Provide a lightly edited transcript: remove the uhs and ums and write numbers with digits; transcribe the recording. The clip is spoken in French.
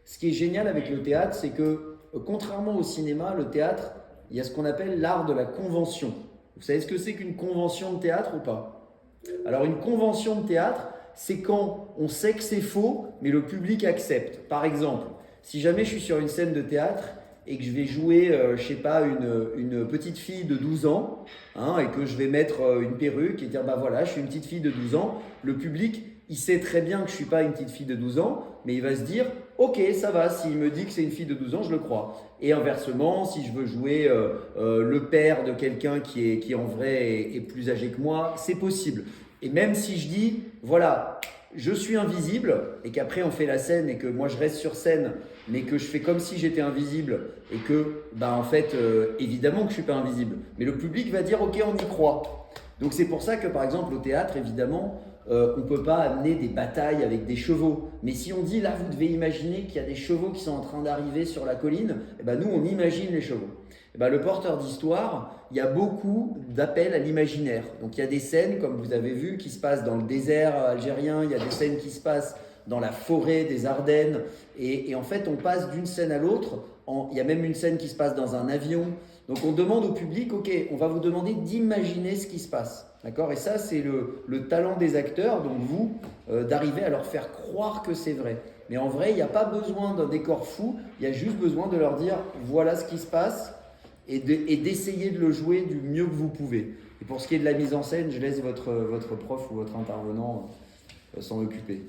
Ce qui est génial avec le théâtre, c'est que contrairement au cinéma, le théâtre, il y a ce qu'on appelle l'art de la convention. Vous savez ce que c'est qu'une convention de théâtre ou pas? Alors une convention de théâtre, c'est quand on sait que c'est faux, mais le public accepte. Par exemple, si jamais je suis sur une scène de théâtre et que je vais jouer, je sais pas, une petite fille de 12 ans, hein, et que je vais mettre une perruque et dire, bah voilà, je suis une petite fille de 12 ans, le public, il sait très bien que je ne suis pas une petite fille de 12 ans, mais il va se dire, ok, ça va, s'il me dit que c'est une fille de 12 ans, je le crois. Et inversement, si je veux jouer le père de quelqu'un qui en vrai est plus âgé que moi, c'est possible. Et même si je dis, voilà, je suis invisible, et qu'après on fait la scène et que moi je reste sur scène, mais que je fais comme si j'étais invisible, et que, bah en fait, évidemment que je ne suis pas invisible. Mais le public va dire, ok, on y croit. Donc c'est pour ça que par exemple au théâtre, évidemment, on ne peut pas amener des batailles avec des chevaux. Mais si on dit là, vous devez imaginer qu'il y a des chevaux qui sont en train d'arriver sur la colline, et ben nous on imagine les chevaux. Et ben le porteur d'histoire, il y a beaucoup d'appels à l'imaginaire. Donc il y a des scènes, comme vous avez vu, qui se passent dans le désert algérien, il y a des scènes qui se passent dans la forêt des Ardennes. Et en fait, on passe d'une scène à l'autre. Il y a même une scène qui se passe dans un avion. Donc on demande au public, ok, on va vous demander d'imaginer ce qui se passe. D'accord? Et ça, c'est le talent des acteurs, donc vous, d'arriver à leur faire croire que c'est vrai. Mais en vrai, il n'y a pas besoin d'un décor fou, il y a juste besoin de leur dire, voilà ce qui se passe, et d'essayer de le jouer du mieux que vous pouvez. Et pour ce qui est de la mise en scène, je laisse votre prof ou votre intervenant s'en occuper.